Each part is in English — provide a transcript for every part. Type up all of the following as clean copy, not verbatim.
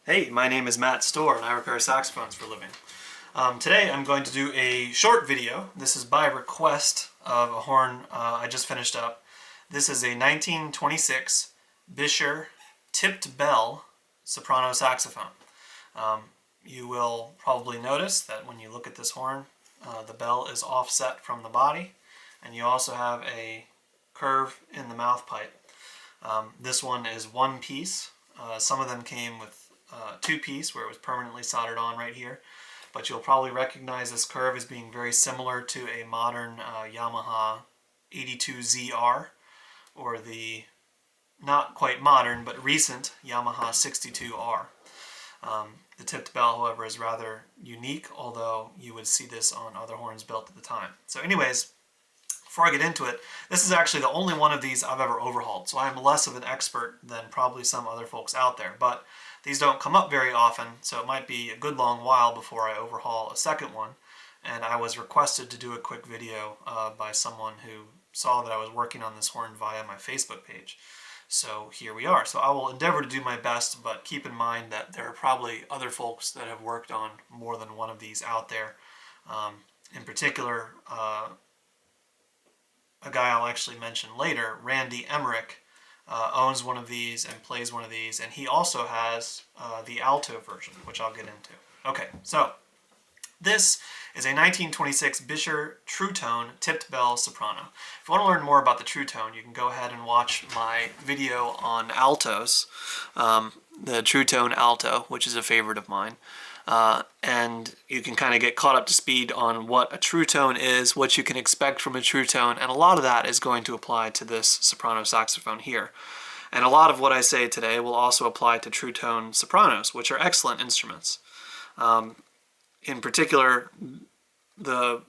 Hey, my name is Matt Stohrer and I repair saxophones for a living. Today I'm going to do a short video. This is by request of a horn I just finished up. This is a 1926 Buescher tipped bell soprano saxophone. You will probably notice that when you look at this horn, the bell is offset from the body, and you also have a curve in the mouth pipe. This one is one piece. Some of them came with two-piece where it was permanently soldered on right here, but you'll probably recognize this curve as being very similar to a modern Yamaha 82ZR, or the not quite modern but recent Yamaha 62R. The tipped bell, however, is rather unique, although you would see this on other horns built at the time. So anyways, before I get into it, this is actually the only one of these I've ever overhauled, so I'm less of an expert than probably some other folks out there, but these don't come up very often, so it might be a good long while before I overhaul a second one, and I was requested to do a quick video by someone who saw that I was working on this horn via my Facebook page. So here we are. So I will endeavor to do my best, but keep in mind that there are probably other folks that have worked on more than one of these out there. In particular, a guy I'll actually mention later, Randy Emmerich, owns one of these and plays one of these, and he also has the alto version, which I'll get into. Okay, so this is a 1926 Buescher True Tone tipped bell soprano. If you want to learn more about the True Tone, you can go ahead and watch my video on altos, the True Tone alto, which is a favorite of mine. And you can kind of get caught up to speed on what a true tone is, what you can expect from a true tone, and a lot of that is going to apply to this soprano saxophone here. And a lot of what I say today will also apply to true tone sopranos, which are excellent instruments. In particular, the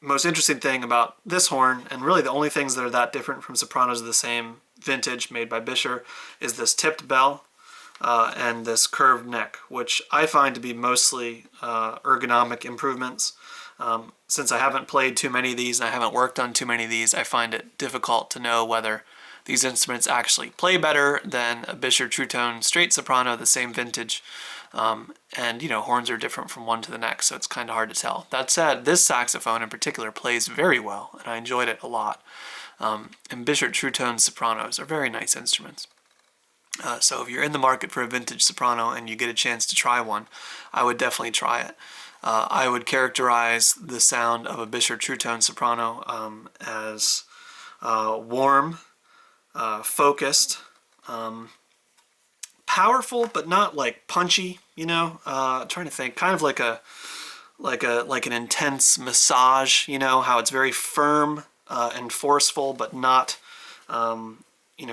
most interesting thing about this horn, and really the only things that are that different from sopranos of the same vintage made by Buescher, is this tipped bell and this curved neck, which I find to be mostly ergonomic improvements. Since I haven't played too many of these and I haven't worked on too many of these, I find it difficult to know whether these instruments actually play better than a Buescher True Tone straight soprano, the same vintage. And, you know, horns are different from one to the next, so it's kind of hard to tell. That said, this saxophone in particular plays very well, and I enjoyed it a lot. And Buescher True Tone sopranos are very nice instruments. So if you're in the market for a vintage soprano and you get a chance to try one, I would definitely try it. I would characterize the sound of a Buescher True Tone soprano as warm, focused, powerful, but not like punchy. You know, trying to think, kind of like an intense massage. You know, how it's very firm and forceful, but not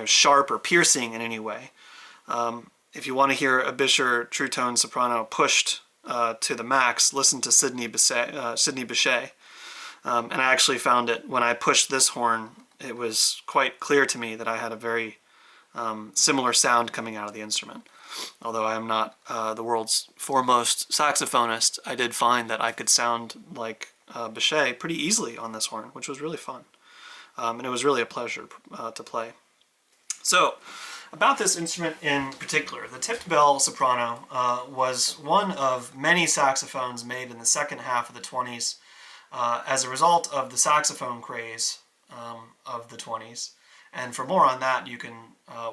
sharp or piercing in any way. If you want to hear a Buescher True Tone soprano pushed to the max, listen to Sidney Bechet. And I actually found it when I pushed this horn, it was quite clear to me that I had a very similar sound coming out of the instrument. Although I am not the world's foremost saxophonist, I did find that I could sound like Bechet pretty easily on this horn, which was really fun. And it was really a pleasure to play. So, about this instrument in particular, the tipped bell soprano was one of many saxophones made in the second half of the 20s as a result of the saxophone craze of the 20s. And for more on that, you can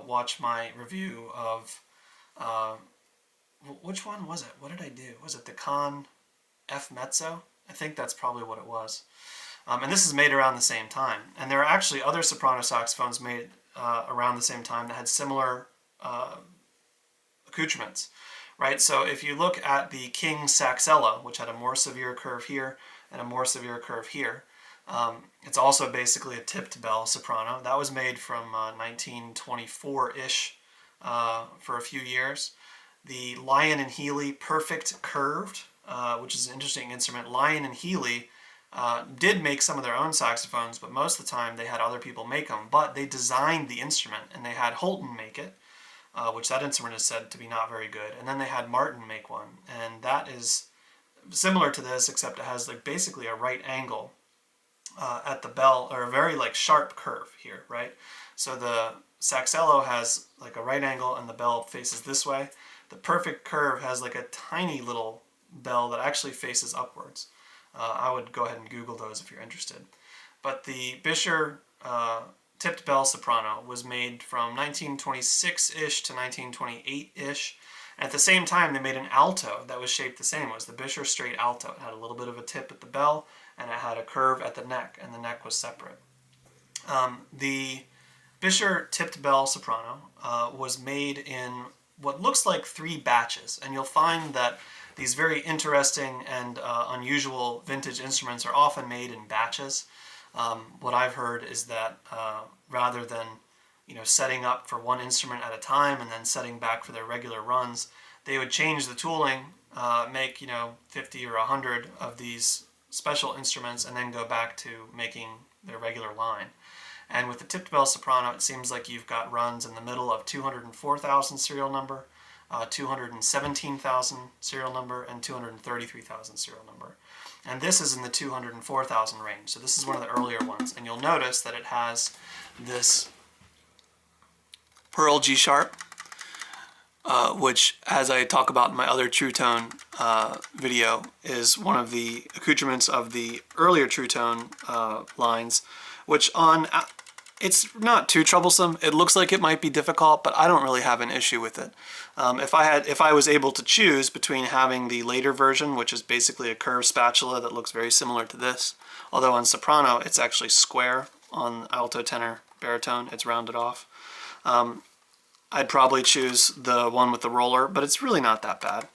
watch my review of, which one was it? What did I do? Was it the Con F Mezzo? I think that's probably what it was. And this is made around the same time. And there are actually other soprano saxophones made around the same time that had similar accoutrements, right? So if you look at the King Saxella, which had a more severe curve here and a more severe curve here, it's also basically a tipped bell soprano. That was made from 1924-ish for a few years. The Lyon and Healy Perfect Curved, which is an interesting instrument. Lyon and Healy did make some of their own saxophones, but most of the time they had other people make them. But they designed the instrument, and they had Holton make it, which that instrument is said to be not very good. And then they had Martin make one, and that is similar to this, except it has like basically a right angle at the bell, or a very like sharp curve here, right? So the Saxello has like a right angle and the bell faces this way. The perfect curve has like a tiny little bell that actually faces upwards. I would go ahead and Google those if you're interested. But the Buescher tipped bell soprano was made from 1926-ish to 1928-ish. At the same time, they made an alto that was shaped the same. It was the Buescher straight alto. It had a little bit of a tip at the bell, and it had a curve at the neck, and the neck was separate. The Buescher tipped bell soprano was made in what looks like 3 batches, and you'll find that these very interesting and unusual vintage instruments are often made in batches. What I've heard is that rather than setting up for one instrument at a time and then setting back for their regular runs, they would change the tooling, make 50 or 100 of these special instruments, and then go back to making their regular line. And with the tipped bell soprano, it seems like you've got runs in the middle of 204,000 serial number, 217,000 serial number, and 233,000 serial number. And this is in the 204,000 range. So this is one of the earlier ones. And you'll notice that it has this pearl G sharp, which, as I talk about in my other true tone video, is one of the accoutrements of the earlier true tone lines, which it's not too troublesome. It looks like it might be difficult, but I don't really have an issue with it. If I was able to choose between having the later version, which is basically a curved spatula that looks very similar to this, although on soprano it's actually square, on alto, tenor, baritone it's rounded off. I'd probably choose the one with the roller, but it's really not that bad.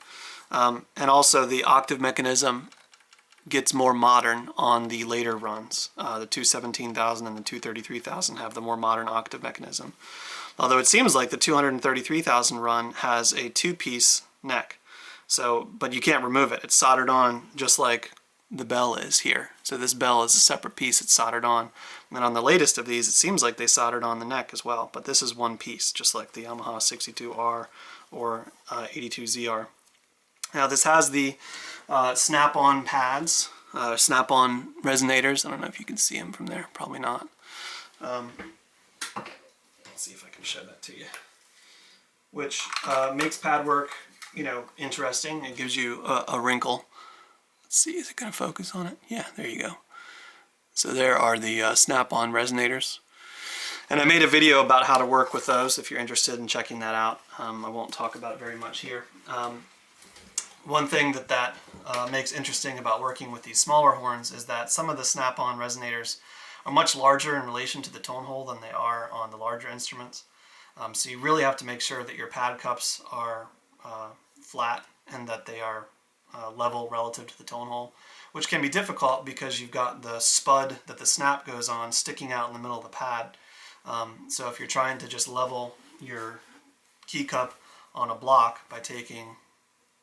And also the octave mechanism gets more modern on the later runs. The 217,000 and the 233,000 have the more modern octave mechanism. Although it seems like the 233,000 run has a 2-piece neck. But you can't remove it. It's soldered on just like the bell is here. So this bell is a separate piece. It's soldered on. And then on the latest of these, it seems like they soldered on the neck as well. But this is one piece, just like the Yamaha 62R or 82ZR. Now this has the snap-on pads, snap-on resonators. I don't know if you can see them from there. Probably not. Let's see if I can show that to you. Which makes pad work, interesting. It gives you a wrinkle. Let's see, is it going to focus on it? Yeah, there you go. So there are the snap-on resonators. And I made a video about how to work with those if you're interested in checking that out. I won't talk about it very much here. One thing that makes interesting about working with these smaller horns is that some of the snap-on resonators are much larger in relation to the tone hole than they are on the larger instruments. So you really have to make sure that your pad cups are flat and that they are level relative to the tone hole, which can be difficult because you've got the spud that the snap goes on sticking out in the middle of the pad. So if you're trying to just level your key cup on a block by taking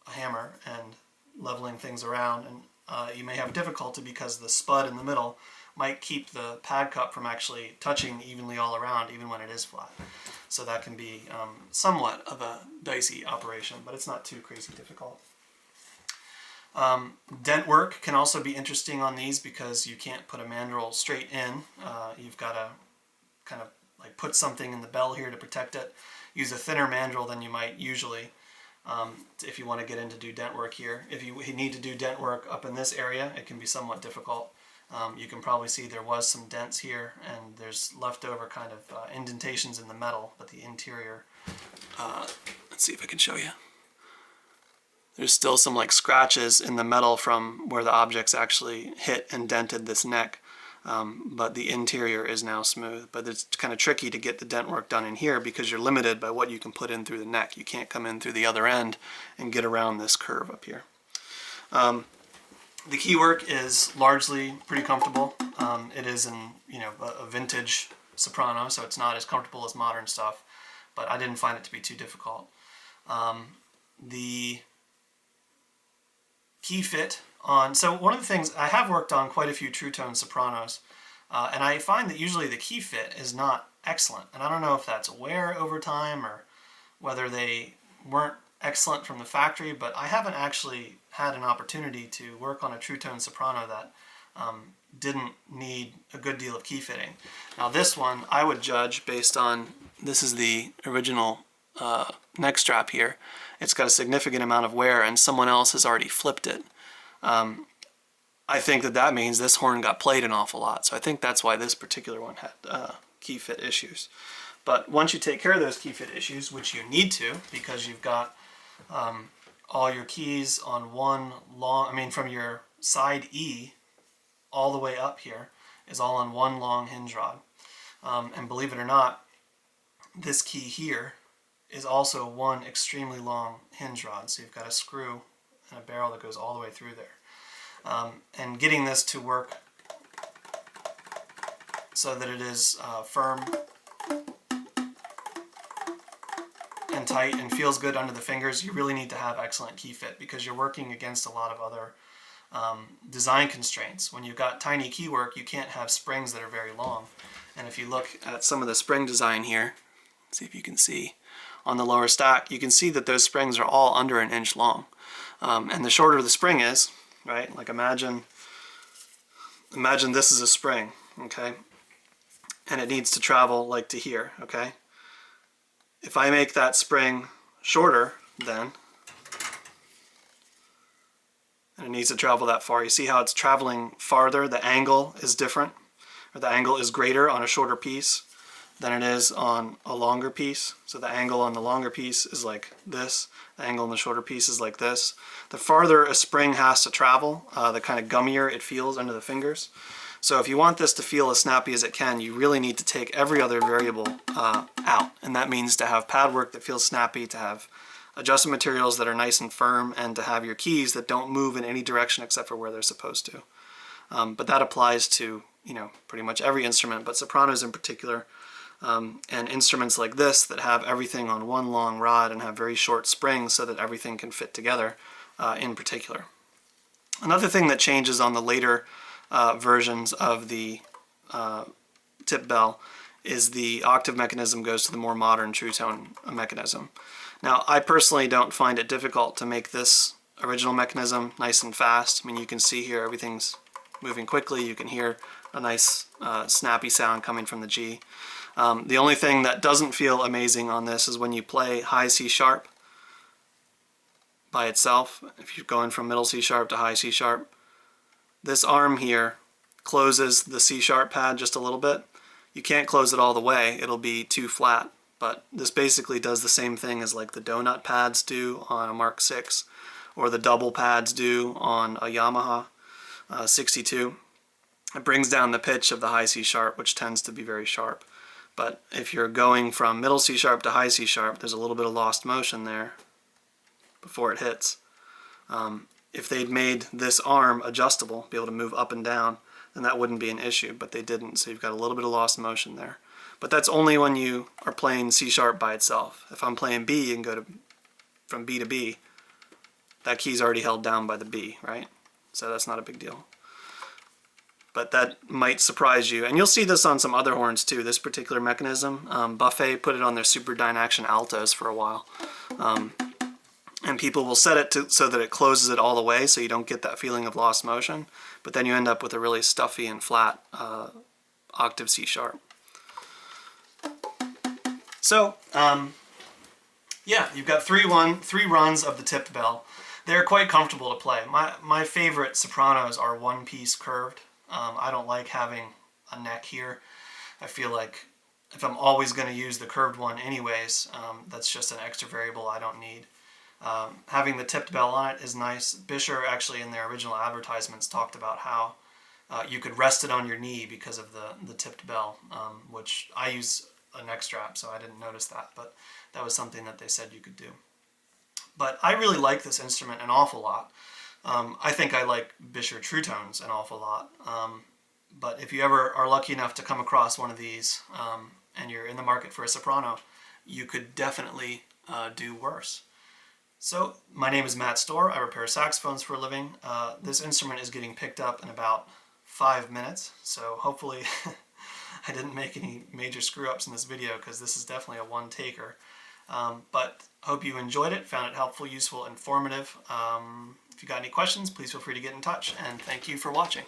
a hammer and leveling things around, and you may have difficulty because the spud in the middle might keep the pad cup from actually touching evenly all around even when it is flat. So that can be somewhat of a dicey operation, but it's not too crazy difficult. Dent work can also be interesting on these because you can't put a mandrel straight in. You've got to kind of like put something in the bell here to protect it. Use a thinner mandrel than you might usually if you want to get in to do dent work here. If you need to do dent work up in this area, it can be somewhat difficult. You can probably see there was some dents here, and there's leftover kind of indentations in the metal, but the interior, let's see if I can show you. There's still some like scratches in the metal from where the objects actually hit and dented this neck, but the interior is now smooth. But it's kind of tricky to get the dent work done in here because you're limited by what you can put in through the neck. You can't come in through the other end and get around this curve up here. The key work is largely pretty comfortable. It is in a vintage soprano, so it's not as comfortable as modern stuff, but I didn't find it to be too difficult. The key fit on, so one of the things, I have worked on quite a few true tone sopranos, and I find that usually the key fit is not excellent, and I don't know if that's wear over time or whether they weren't excellent from the factory, but I haven't actually had an opportunity to work on a true tone soprano that didn't need a good deal of key fitting. Now this one I would judge based on, this is the original neck strap here, it's got a significant amount of wear and someone else has already flipped it. I think that means this horn got played an awful lot. So I think that's why this particular one had key fit issues. But once you take care of those key fit issues, which you need to, because you've got all your keys on one long, from your side E all the way up here is all on one long hinge rod. And believe it or not, this key here is also one extremely long hinge rod. So you've got a screw and a barrel that goes all the way through there. And getting this to work so that it is firm and tight and feels good under the fingers, you really need to have excellent key fit, because you're working against a lot of other design constraints. When you've got tiny key work, you can't have springs that are very long. And if you look at some of the spring design here, see if you can see on the lower stack, you can see that those springs are all under an inch long. And the shorter the spring is, right? Like imagine this is a spring, okay? And it needs to travel like to here, okay? If I make that spring shorter then, and it needs to travel that far, you see how it's traveling farther, the angle is different, or the angle is greater on a shorter piece than it is on a longer piece. So the angle on the longer piece is like this, the angle on the shorter piece is like this. The farther a spring has to travel, the kind of gummier it feels under the fingers. So if you want this to feel as snappy as it can, you really need to take every other variable out. And that means to have pad work that feels snappy, to have adjustment materials that are nice and firm, and to have your keys that don't move in any direction except for where they're supposed to. But that applies to, pretty much every instrument, but sopranos in particular. And instruments like this that have everything on one long rod and have very short springs so that everything can fit together in particular. Another thing that changes on the later versions of the tip bell is the octave mechanism goes to the more modern true tone mechanism. Now, I personally don't find it difficult to make this original mechanism nice and fast. You can see here everything's moving quickly. You can hear a nice snappy sound coming from the G. The only thing that doesn't feel amazing on this is when you play high C sharp by itself. If you're going from middle C sharp to high C sharp, this arm here closes the C sharp pad just a little bit. You can't close it all the way, it'll be too flat, but this basically does the same thing as like the donut pads do on a Mark VI, or the double pads do on a Yamaha 62. It brings down the pitch of the high C sharp, which tends to be very sharp. But if you're going from middle C sharp to high C sharp, there's a little bit of lost motion there before it hits. If they'd made this arm adjustable, be able to move up and down, then that wouldn't be an issue, but they didn't, so you've got a little bit of lost motion there. But that's only when you are playing C sharp by itself. If I'm playing B and go from B to B, that key's already held down by the B, right? So that's not a big deal. But that might surprise you. And you'll see this on some other horns too, this particular mechanism. Buffet put it on their Super Dynaction Altos for a while. And people will set it so that it closes it all the way so you don't get that feeling of lost motion. But then you end up with a really stuffy and flat octave C sharp. So, yeah, you've got three runs of the tipped bell. They're quite comfortable to play. My favorite sopranos are one-piece curved. I don't like having a neck here. I feel like if I'm always going to use the curved one anyways, that's just an extra variable I don't need. Having the tipped bell on it is nice. Buescher actually in their original advertisements talked about how you could rest it on your knee because of the tipped bell, which I use a neck strap, so I didn't notice that, but that was something that they said you could do. But I really like this instrument an awful lot. I think I like Buescher True Tones an awful lot. But if you ever are lucky enough to come across one of these and you're in the market for a soprano, you could definitely do worse. So, my name is Matt Stohrer. I repair saxophones for a living. This instrument is getting picked up in about 5 minutes, so hopefully I didn't make any major screw-ups in this video, because this is definitely a one-taker. But hope you enjoyed it, found it helpful, useful, informative. If you got any questions, please feel free to get in touch, and thank you for watching.